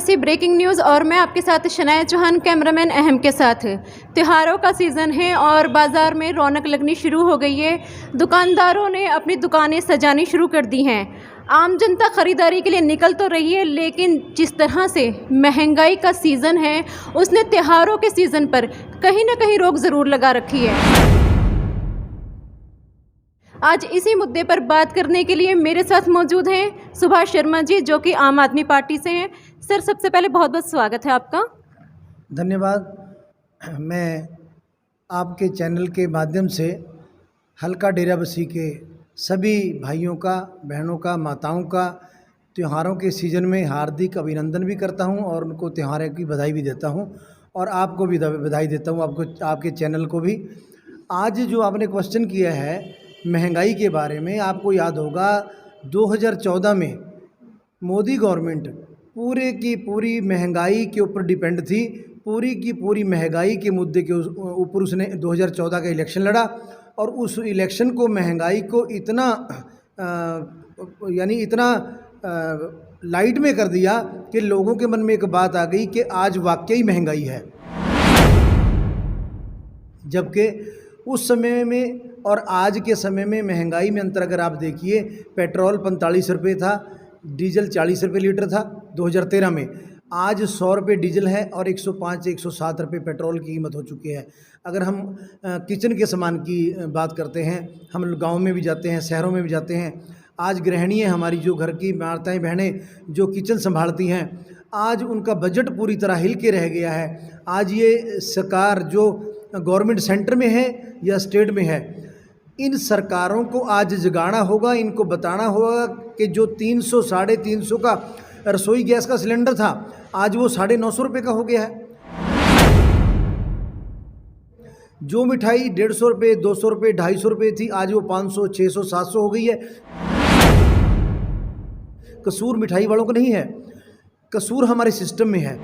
सी breaking news और मैं आपके साथ शनाया चौहान कैमरामैन अहम के साथ। त्योहारों का सीज़न है और बाज़ार में रौनक लगनी शुरू हो गई है। दुकानदारों ने अपनी दुकानें सजानी शुरू कर दी हैं। आम जनता ख़रीदारी के लिए निकल तो रही है, लेकिन जिस तरह से महंगाई का सीज़न है उसने त्योहारों के सीज़न पर कहीं ना कहीं रोक ज़रूर लगा रखी है। आज इसी मुद्दे पर बात करने के लिए मेरे साथ मौजूद हैं सुभाष शर्मा जी, जो कि आम आदमी पार्टी से हैं। सर, सबसे पहले बहुत बहुत स्वागत है आपका। धन्यवाद। मैं आपके चैनल के माध्यम से हल्का डेराबस्सी के सभी भाइयों का, बहनों का, माताओं का त्योहारों के सीज़न में हार्दिक अभिनंदन भी करता हूं और उनको त्योहारों की बधाई भी देता हूं और आपको भी बधाई देता हूं, आपके चैनल को भी। आज जो आपने क्वेश्चन किया है महंगाई के बारे में, आपको याद होगा 2014 में मोदी गवर्नमेंट पूरे की पूरी महंगाई के ऊपर डिपेंड थी। पूरी की पूरी महंगाई के मुद्दे के ऊपर उसने 2014 का इलेक्शन लड़ा और उस इलेक्शन को महंगाई को इतना लाइट में कर दिया कि लोगों के मन में एक बात आ गई कि आज वाकई महंगाई है। जबकि उस समय में और आज के समय में महंगाई में अंतर अगर आप देखिए, पेट्रोल 45 रुपये था, डीजल 40 रुपये लीटर था 2013 में। आज 100 रुपये डीजल है और 105-107 रुपये पेट्रोल की कीमत हो चुकी है। अगर हम किचन के सामान की बात करते हैं, हम गांव में भी जाते हैं, शहरों में भी जाते हैं। आज गृहिणी हमारी जो घर की माताएं बहनें जो किचन संभालती हैं, आज उनका बजट पूरी तरह हिल के रह गया है। आज ये सरकार जो गवर्नमेंट सेंटर में है या स्टेट में है, इन सरकारों को आज जगाना होगा, इनको बताना होगा कि जो 300 साढ़े 300 का रसोई गैस का सिलेंडर था, आज वो 950 रुपये का हो गया है। जो मिठाई 150 रुपये, 200 रुपये, 250 रुपये थी, आज वो 500, 600, 700 हो गई है। कसूर मिठाई वालों को नहीं है, कसूर हमारे सिस्टम में है।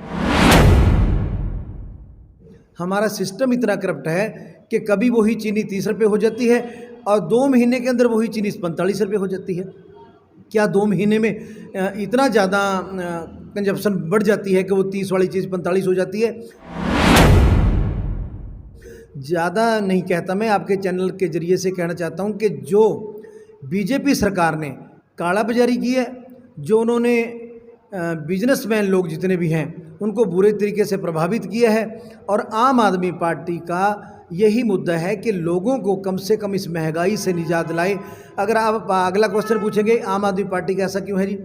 हमारा सिस्टम इतना करप्ट है कि कभी वही चीनी 30 रुपये हो जाती है और 2 महीने के अंदर वही चीनी 45 रुपये हो जाती है। क्या 2 महीने में इतना ज़्यादा कंजप्शन बढ़ जाती है कि वो 30 वाली चीज़ 45 हो जाती है? ज़्यादा नहीं कहता, मैं आपके चैनल के ज़रिए से कहना चाहता हूँ कि जो बीजेपी सरकार ने काला बाजारी की है, जो उन्होंने बिजनेसमैन लोग जितने भी हैं उनको बुरे तरीके से प्रभावित किया है, और आम आदमी पार्टी का यही मुद्दा है कि लोगों को कम से कम इस महंगाई से निजात दिलाए। अगर आप अगला क्वेश्चन पूछेंगे आम आदमी पार्टी का ऐसा क्यों है जी?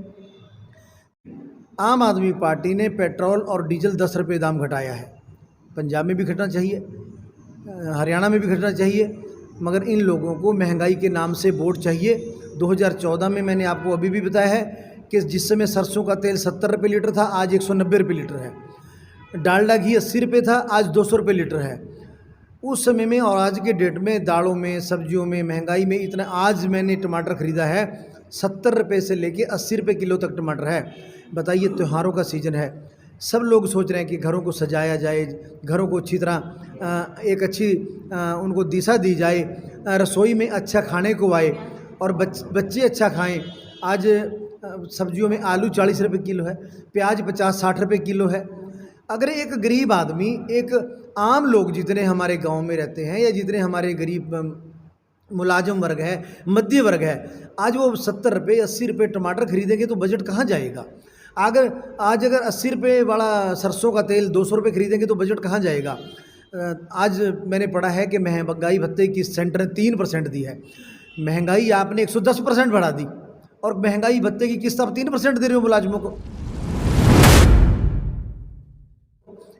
आम आदमी पार्टी ने पेट्रोल और डीजल 10 रुपये दाम घटाया है। पंजाब में भी घटना चाहिए, हरियाणा में भी घटना चाहिए, मगर इन लोगों को महंगाई के नाम से वोट चाहिए। 2014 में मैंने आपको अभी भी बताया है कि जिस समय सरसों का तेल 70 रुपये लीटर था, आज 190 रुपये लीटर है। डालडा घी 80 रुपये था, आज 200 रुपये लीटर है। उस समय में और आज के डेट में दालों में, सब्जियों में, महंगाई में इतना, आज मैंने टमाटर ख़रीदा है 70 रुपये से लेके 80 रुपये किलो तक टमाटर है। बताइए, त्योहारों का सीज़न है, सब लोग सोच रहे हैं कि घरों को सजाया जाए, घरों को अच्छी तरह एक अच्छी उनको दिशा दी जाए, रसोई में अच्छा खाने को आए और बच्चे अच्छा खाएं। आज सब्जियों में आलू 40 रुपये किलो है, प्याज 50-60 रुपये किलो है। अगर एक गरीब आदमी, एक आम लोग जितने हमारे गांव में रहते हैं या जितने हमारे गरीब मुलाजम वर्ग है, मध्य वर्ग है, आज वो 70 रुपये 80 रुपये टमाटर खरीदेंगे तो बजट कहाँ जाएगा? अगर 80 रुपये वाला सरसों का तेल 200 रुपये खरीदेंगे तो बजट कहाँ जाएगा? आज मैंने पढ़ा है कि महंगाई भत्ते की सेंटर ने 3% दी है। महंगाई आपने 110% बढ़ा दी और महंगाई भत्ते की किस्त आप 3% दे रहे हो मुलाजमों को।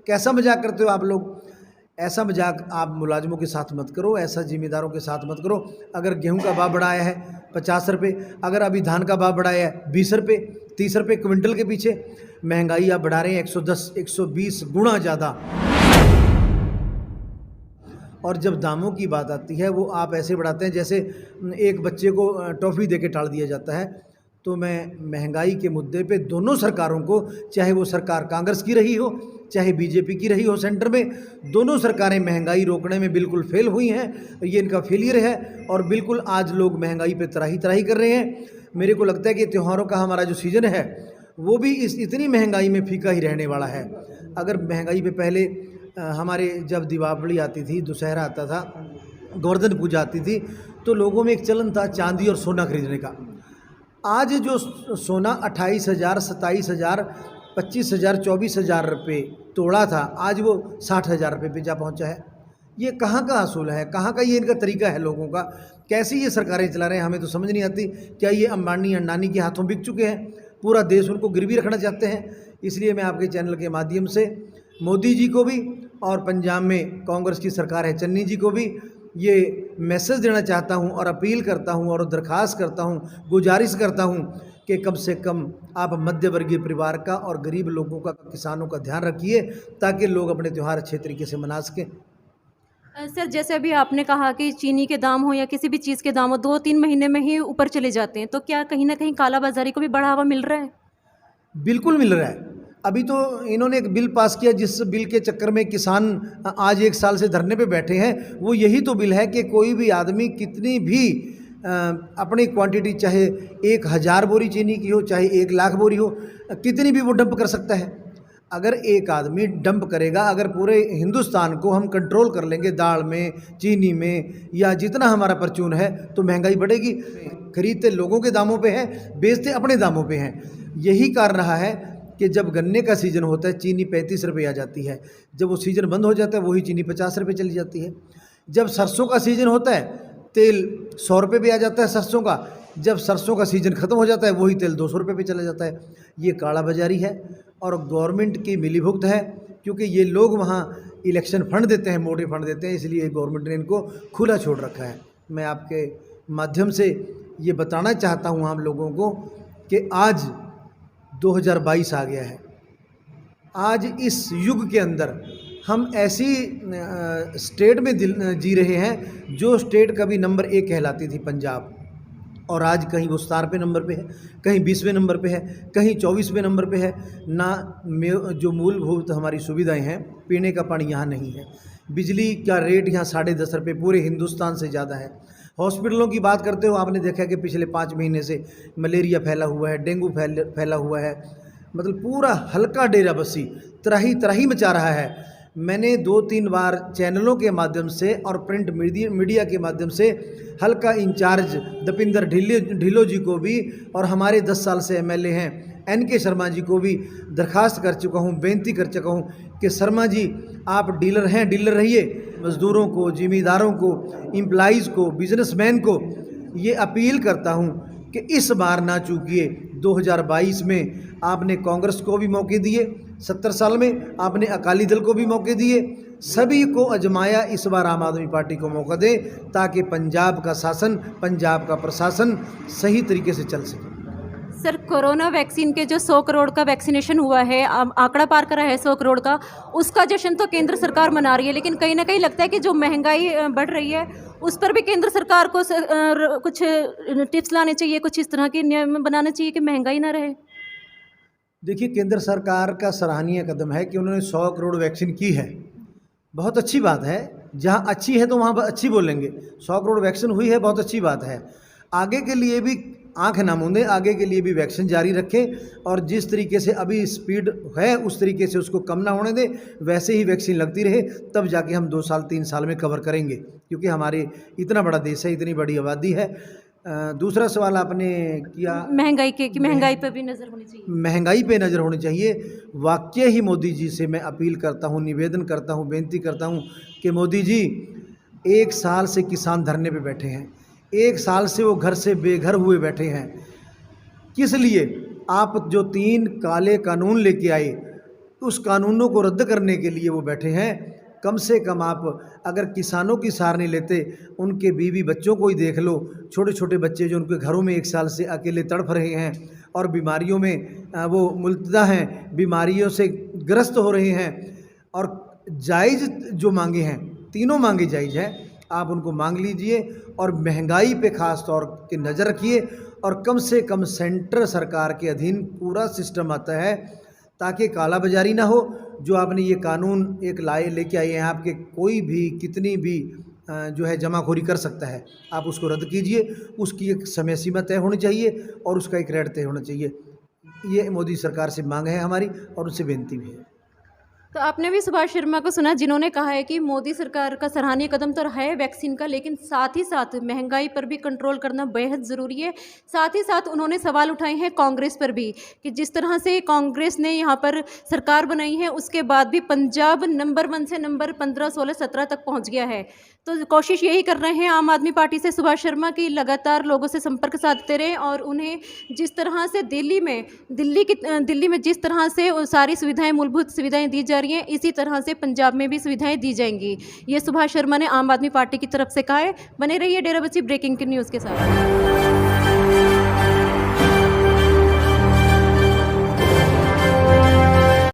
कैसा मजाक करते हो आप लोग? ऐसा मजाक आप मुलाजमों के साथ मत करो, ऐसा जिम्मेदारों के साथ मत करो। अगर गेहूं का भाव बढ़ाया है 50 रुपये, अगर अभी धान का भाव बढ़ाया है 20 रुपये, 30 रुपये क्विंटल के पीछे महंगाई आप बढ़ा रहे हैं 110-120 गुना ज़्यादा। और जब दामों की बात आती है वो आप ऐसे बढ़ाते हैं जैसे एक बच्चे को टॉफ़ी दे के टाल दिया जाता है। तो मैं महंगाई के मुद्दे पे दोनों सरकारों को, चाहे वो सरकार कांग्रेस की रही हो चाहे बीजेपी की रही हो सेंटर में, दोनों सरकारें महंगाई रोकने में बिल्कुल फेल हुई हैं। ये इनका फेलियर है और बिल्कुल आज लोग महंगाई पे त्राही त्राही कर रहे हैं। मेरे को लगता है कि त्योहारों का हमारा जो सीज़न है वो भी इस इतनी महंगाई में फीका ही रहने वाला है। अगर महंगाई पे पहले हमारे जब दीपावली आती थी, दशहरा आता था, गोवर्धन पूजा आती थी, तो लोगों में एक चलन था चांदी और सोना खरीदने का। आज जो सोना 28,000, 27,000, 25,000, 24,000 रुपये तोड़ा था, आज वो 60,000 रुपये पे जा पहुंचा है। ये कहाँ का असूल है, कहाँ का ये इनका तरीका है लोगों का, कैसे ये सरकारें चला रहे हैं, हमें तो समझ नहीं आती। क्या ये अंबानी अंडानी के हाथों बिक चुके हैं, पूरा देश उनको गिरवी रखना चाहते हैं? इसलिए मैं आपके चैनल के माध्यम से मोदी जी को भी और पंजाब में कांग्रेस की सरकार है चन्नी जी को भी ये मैसेज देना चाहता हूं और अपील करता हूं और दरख्वास्त करता हूं, गुजारिश करता हूं कि कम से कम आप मध्य वर्गीय परिवार का और गरीब लोगों का, किसानों का ध्यान रखिए, ताकि लोग अपने त्यौहार अच्छे तरीके से मना सकें। सर, जैसे अभी आपने कहा कि चीनी के दाम हो या किसी भी चीज़ के दाम हो 2-3 महीने में ही ऊपर चले जाते हैं, तो क्या कहीं ना कहीं कालाबाजारी को भी बढ़ावा मिल रहा है? बिल्कुल मिल रहा है। अभी तो इन्होंने एक बिल पास किया, जिस बिल के चक्कर में किसान आज 1 साल से धरने पे बैठे हैं। वो यही तो बिल है कि कोई भी आदमी कितनी भी अपनी क्वांटिटी, चाहे 1,000 बोरी चीनी की हो, चाहे 1,00,000 बोरी हो, कितनी भी वो डंप कर सकता है। अगर एक आदमी डंप करेगा, अगर पूरे हिंदुस्तान को हम कंट्रोल कर लेंगे दाल में, चीनी में, या जितना हमारा परचून है, तो महंगाई बढ़ेगी। खरीदते लोगों के दामों पे है, बेचते अपने दामों पे हैं। यही कारण रहा है कि जब गन्ने का सीज़न होता है चीनी 35 रुपये आ जाती है, जब वो सीज़न बंद हो जाता है वही चीनी 50 रुपये चली जाती है। जब सरसों का सीज़न होता है तेल 100 रुपये पे आ जाता है सरसों का, जब सरसों का सीज़न ख़त्म हो जाता है वही तेल 200 रुपये पे चला जाता है। ये काला बाजारी है और गवर्नमेंट की मिलीभुगत है, क्योंकि ये लोग वहाँ इलेक्शन फंड देते हैं, मोटे फंड देते हैं, इसलिए गवर्नमेंट ने इनको खुला छोड़ रखा है। मैं आपके माध्यम से ये बताना चाहता हूँ आप लोगों को कि आज 2022 आ गया है। आज इस युग के अंदर हम ऐसी स्टेट में जी रहे हैं जो स्टेट कभी नंबर 1 कहलाती थी, पंजाब, और आज कहीं वो 17 पे नंबर पे है, कहीं 20वें नंबर पे है, कहीं 24वें नंबर पे है। ना जो मूलभूत हमारी सुविधाएं हैं, पीने का पानी यहाँ नहीं है, बिजली का रेट यहाँ 10.5 रुपये पूरे हिंदुस्तान से ज़्यादा है। हॉस्पिटलों की बात करते हो, आपने देखा कि पिछले 5 महीने से मलेरिया फैला हुआ है, डेंगू फैला हुआ है, मतलब पूरा हल्का डेरा बस्सी त्राही त्राही मचा रहा है। मैंने 2-3 बार चैनलों के माध्यम से और प्रिंट मीडिया के माध्यम से हल्का इंचार्ज दीपेंद्र ढिल्लो जी को भी और हमारे 10 साल से एमएलए हैं NK शर्मा जी को भी दरखास्त कर चुका हूँ, बेनती कर चुका हूँ कि शर्मा जी आप डीलर हैं, डीलर रहिए। मज़दूरों को, ज़िम्मेदारों को, एम्प्लॉइज़ को, बिजनेसमैन को ये अपील करता हूँ कि इस बार ना चूकिए। 2022 में आपने कांग्रेस को भी मौके दिए, 70 साल में आपने अकाली दल को भी मौके दिए, सभी को आजमाया, इस बार आम आदमी पार्टी को मौका दे, ताकि पंजाब का शासन, पंजाब का प्रशासन सही तरीके से चल सके। सर, कोरोना वैक्सीन के जो 100 करोड़ का वैक्सीनेशन हुआ है, आंकड़ा पार करा है 100 करोड़ का, उसका जश्न तो केंद्र सरकार मना रही है, लेकिन कहीं ना कहीं लगता है कि जो महंगाई बढ़ रही है उस पर भी केंद्र सरकार को कुछ टिप्स लाने चाहिए, कुछ इस तरह के नियम बनाने चाहिए कि महंगाई ना रहे। देखिए, केंद्र सरकार का सराहनीय कदम है कि उन्होंने 100 करोड़ वैक्सीन की है, बहुत अच्छी बात है। जहाँ अच्छी है तो वहाँ अच्छी बोलेंगे। 100 करोड़ वैक्सीन हुई है, बहुत अच्छी बात है। आगे के लिए भी आंख ना मूंदे, आगे के लिए भी वैक्सीन जारी रखें, और जिस तरीके से अभी स्पीड है उस तरीके से उसको कम ना होने दें, वैसे ही वैक्सीन लगती रहे, तब जाके हम 2 साल 3 साल में कवर करेंगे, क्योंकि हमारे इतना बड़ा देश है, इतनी बड़ी आबादी है। दूसरा सवाल आपने किया महंगाई के, कि महंगाई पे भी नज़र होनी चाहिए। महंगाई पे नज़र होनी चाहिए। वाकई ही मोदी जी से मैं अपील करता हूँ, निवेदन करता हूँ, बेनती करता हूँ कि मोदी जी, 1 साल से किसान धरने पे बैठे हैं, 1 साल से वो घर से बेघर हुए बैठे हैं। किस लिए? आप जो 3 काले कानून लेके आए, उस कानूनों को रद्द करने के लिए वो बैठे हैं। कम से कम आप अगर किसानों की सार नहीं लेते, उनके बीवी बच्चों को ही देख लो, छोटे छोटे बच्चे जो उनके घरों में 1 साल से अकेले तड़फ रहे हैं और बीमारियों में वो मुल्तदा हैं, बीमारियों से ग्रस्त हो रहे हैं, और जायज़ जो मांगे हैं, तीनों मांगे जायज़ हैं, आप उनको मांग लीजिए, और महंगाई पे ख़ास तौर की नज़र रखिए, और कम से कम सेंटर सरकार के अधीन पूरा सिस्टम आता है, ताकि काला बाजारी ना हो। जो आपने ये कानून एक लेके आए हैं, आपके कोई भी कितनी भी जो है जमाखोरी कर सकता है, आप उसको रद्द कीजिए। उसकी एक समय सीमा तय होनी चाहिए और उसका एक रेट तय होना चाहिए। ये मोदी सरकार से मांग है हमारी और उनसे बेनती भी है। तो आपने भी सुभाष शर्मा को सुना, जिन्होंने कहा है कि मोदी सरकार का सराहनीय कदम तो है वैक्सीन का, लेकिन साथ ही साथ महंगाई पर भी कंट्रोल करना बेहद ज़रूरी है। साथ ही साथ उन्होंने सवाल उठाए हैं कांग्रेस पर भी कि जिस तरह से कांग्रेस ने यहाँ पर सरकार बनाई है, उसके बाद भी पंजाब नंबर 1 से नंबर 15, 16, 17 तक पहुँच गया है। तो कोशिश यही कर रहे हैं आम आदमी पार्टी से सुभाष शर्मा की लगातार लोगों से संपर्क साधते रहें और उन्हें जिस तरह से दिल्ली में जिस तरह से सारी सुविधाएं, मूलभूत सुविधाएं दी जा रही हैं, इसी तरह से पंजाब में भी सुविधाएं दी जाएंगी। ये सुभाष शर्मा ने आम आदमी पार्टी की तरफ से कहा है। बने रहिए डेराबस्सी ब्रेकिंग न्यूज़ के साथ।